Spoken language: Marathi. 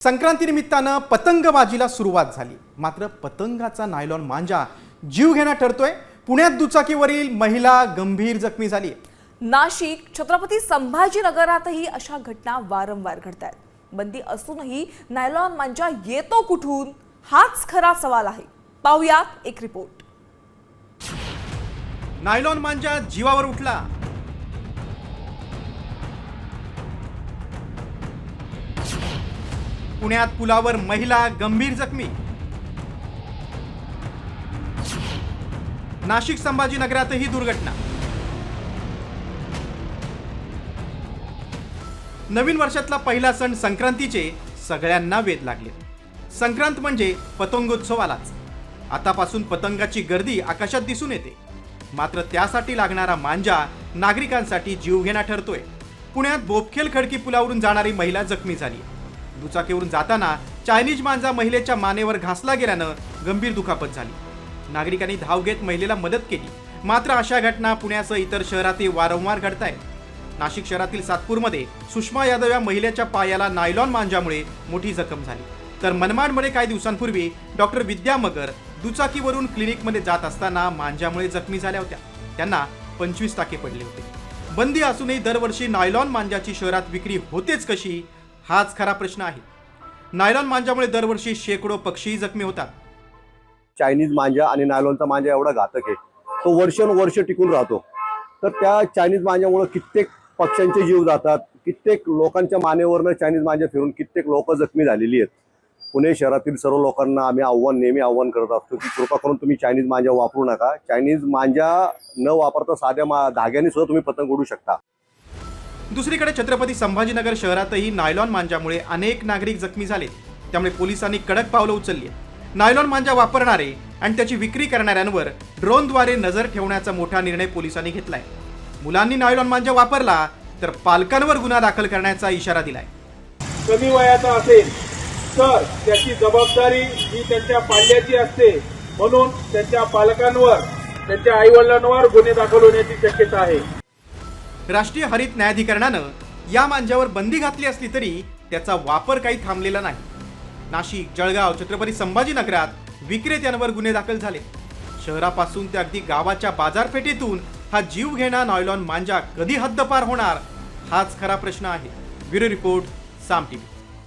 संक्रांतीनिमित्तानं पतंगबाजीला सुरुवात झाली, मात्र पतंगाचा नायलॉन मांजा जीवघेणा ठरतोय। पुण्यात दुचाकीवरील महिला गंभीर जखमी झाली। नाशिक, छत्रपती संभाजीनगरातही अशा घटना वारंवार घडतात। बंदी असूनही नायलॉन मांजा येतो कुठून, हाच खरा सवाल आहे। पाहूयात एक रिपोर्ट। नायलॉन मांजा जीवावर उठला। पुण्यात पुलावर महिला गंभीर जखमी। नाशिक संभाजीनगरातही दुर्घटना। नवीन वर्षातला पहिला सण संक्रांतीचे सगळ्यांना वेध लागले। संक्रांत म्हणजे पतंगोत्सवालाच। आतापासून पतंगाची गर्दी आकाशात दिसून येते, मात्र त्यासाठी लागणारा मांजा नागरिकांसाठी जीवघेणा ठरतोय। पुण्यात बोपखेल खडकी पुलावरून जाणारी महिला जखमी झाली। दुचाकीवरून जाताना चायनीज मांजा महिलेच्या मानेवर घासला गेल्यानं गंभीर दुखापत झाली। नागरिकांनी धाव घेत महिलेला मदत केली, मात्र अशा घटना पुण्यासह इतर शहरातही वारंवार घडतायत। नाशिक शहरातील सातपूरमध्ये सुषमा यादव या महिलेच्या पायाला नायलॉन मांजामुळे मोठी जखम झाली, तर मनमाडमध्ये काही दिवसांपूर्वी डॉक्टर विद्या मगर दुचाकीवरून क्लिनिकमध्ये जात असताना मांजामुळे जखमी झाल्या होत्या। त्यांना 25 टाके पडले होते। बंदी असूनही दरवर्षी नायलॉन मांजाची शहरात विक्री होतेच कशी, हाच खरा प्रश्न आहे। नायलॉन मांजामुळे दरवर्षी शेकडो पक्षी जखमी होतात। चायनीज मांजा आणि नायलॉनचा मांजा एवढा घातक आहे, तो वर्षानुवर्ष टिकून राहतो। तर त्या चायनीज मांजामुळे कित्येक पक्ष्यांचे जीव जातात, कित्येक लोकांच्या मानेवरनं चायनीज मांजा फिरून कित्येक लोक जखमी झालेली आहेत। पुणे शहरातील सर्व लोकांना आम्ही नेहमी आव्हान करत असतो की कृपा करून तुम्ही चायनीज मांजा वापरू नका। चायनीज मांजा न वापरता साध्या धाग्याने सुद्धा तुम्ही पतंग उडवू शकता। दुसरीकडे छत्रपती संभाजीनगर शहरातही नायलॉन मांजामुळे अनेक नागरिक जखमी झाले, त्यामुळे पोलिसांनी कडक पावलं उचलली। नायलॉन मांजा वापरणारे आणि त्याची विक्री करणाऱ्यांवर ड्रोनद्वारे नजर ठेवण्याचा मोठा निर्णय पोलिसांनी घेतलाय। मुलांनी नायलॉन मांजा वापरला तर पालकांवर गुन्हा दाखल करण्याचा इशारा दिलाय। कमी वयाचा असेल तर त्याची जबाबदारी ही त्यांच्या पाल्याची असते, म्हणून त्यांच्या पालकांवर, त्यांच्या आईवडिलांवर गुन्हे दाखल होण्याची शक्यता आहे। राष्ट्रीय हरित न्यायाधिकरणानं या मांजावर बंदी घातली असली तरी त्याचा वापर काही थांबलेला नाही। नाशिक, जळगाव, छत्रपती संभाजीनगरात विक्रेत्यांवर गुन्हे दाखल झाले। शहरापासून ते अगदी गावाच्या बाजारपेठेतून हा जीवघेणा नायलॉन मांजा कधी हद्दपार होणार, हाच खरा प्रश्न आहे। ब्युरो रिपोर्ट, साम टीव्ही।